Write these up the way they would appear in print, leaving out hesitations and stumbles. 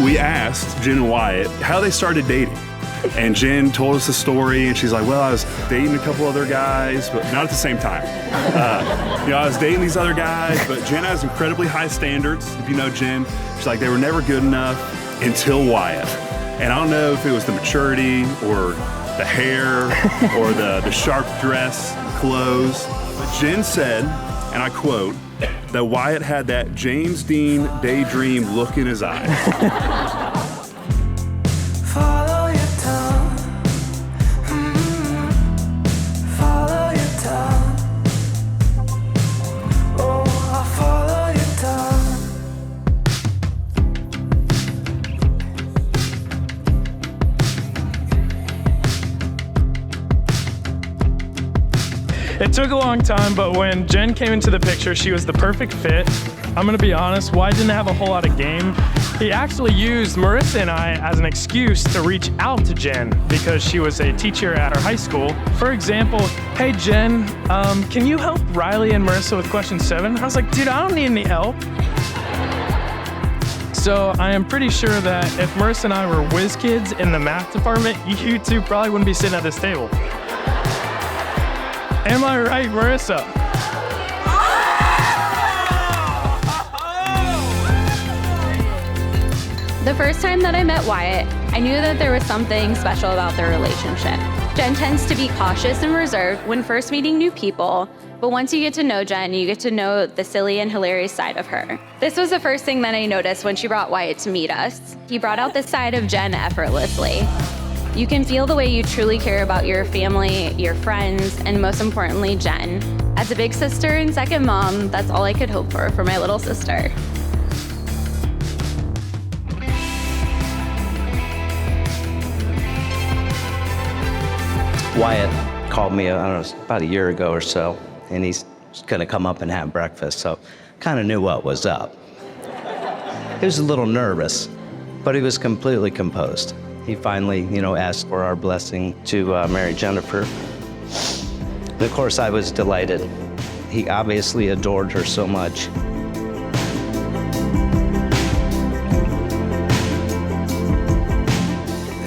We asked Jen and Wyatt how they started dating. And Jen told us the story, and she's like, well, I was dating a couple other guys, but not at the same time. I was dating these other guys, but Jen has incredibly high standards. If you know Jen, she's like, they were never good enough until Wyatt. And I don't know if it was the maturity or the hair or the sharp dress, clothes. But Jen said, and I quote, that Wyatt had that James Dean daydream look in his eyes. It took a long time, but when Jen came into the picture, she was the perfect fit. I'm gonna be honest, Wyatt didn't have a whole lot of game. He actually used Marissa and I as an excuse to reach out to Jen because she was a teacher at our high school. For example, hey Jen, can you help Riley and Marissa with question 7? I was like, dude, I don't need any help. So I am pretty sure that if Marissa and I were whiz kids in the math department, you two probably wouldn't be sitting at this table. Am I right, Marissa? The first time that I met Wyatt, I knew that there was something special about their relationship. Jen tends to be cautious and reserved when first meeting new people, but once you get to know Jen, you get to know the silly and hilarious side of her. This was the first thing that I noticed when she brought Wyatt to meet us. He brought out this side of Jen effortlessly. You can feel the way you truly care about your family, your friends, and most importantly, Jen. As a big sister and second mom, that's all I could hope for my little sister. Wyatt called me, I don't know, about a year ago or so, and he's gonna come up and have breakfast, so kind of knew what was up. He was a little nervous, but he was completely composed. He finally, asked for our blessing to marry Jennifer. And of course, I was delighted. He obviously adored her so much.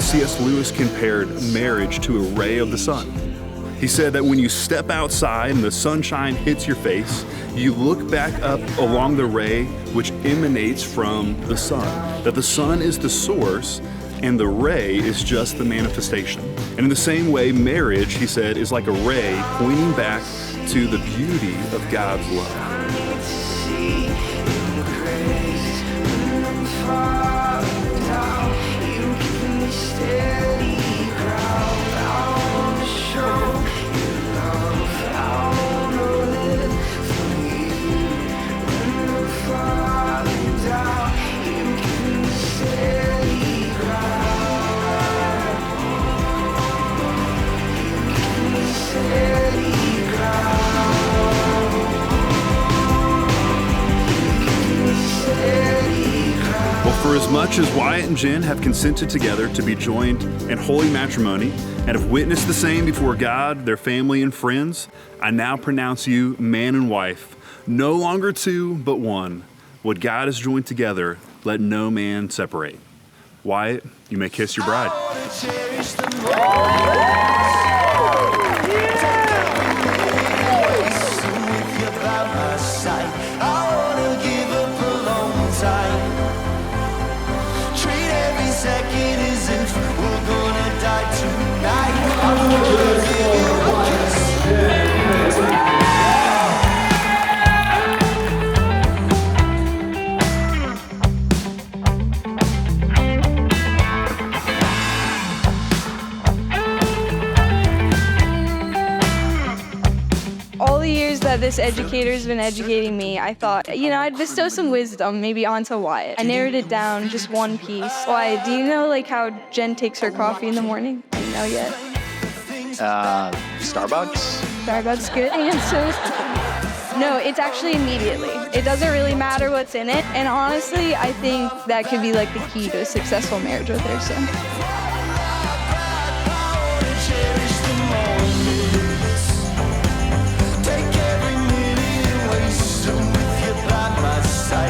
C.S. Lewis compared marriage to a ray of the sun. He said that when you step outside and the sunshine hits your face, you look back up along the ray which emanates from the sun. That the sun is the source, and the ray is just the manifestation. And in the same way, marriage, he said, is like a ray pointing back to the beauty of God's love. For as much as Wyatt and Jen have consented together to be joined in holy matrimony and have witnessed the same before God, their family, and friends, I now pronounce you man and wife, no longer two, but one. What God has joined together, let no man separate. Wyatt, you may kiss your bride. All the years that this educator's been educating me, I thought, I'd bestow some wisdom maybe onto Wyatt. I narrowed it down, just one piece. Wyatt, do you know how Jen takes her coffee in the morning? I don't know yet. Starbucks? Starbucks, good answer. No, it's actually immediately. It doesn't really matter what's in it. And honestly, I think that could be the key to a successful marriage with her, so. Take every minute and waste them with you by my side.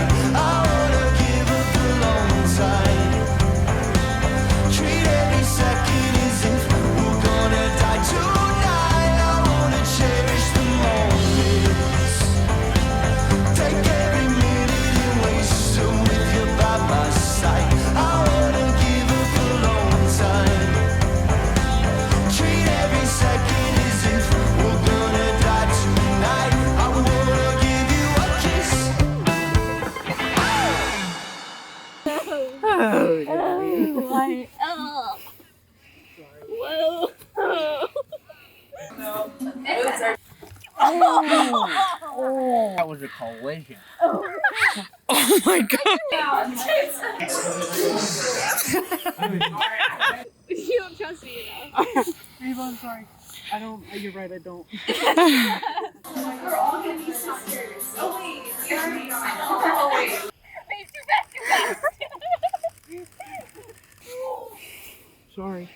That was a collision. Oh my god. You don't trust me enough. Ava, I'm sorry. I don't. You're right. I don't. We're all gonna be sisters. Oh wait, you already know. Oh wait. Wait, too fast. Sorry.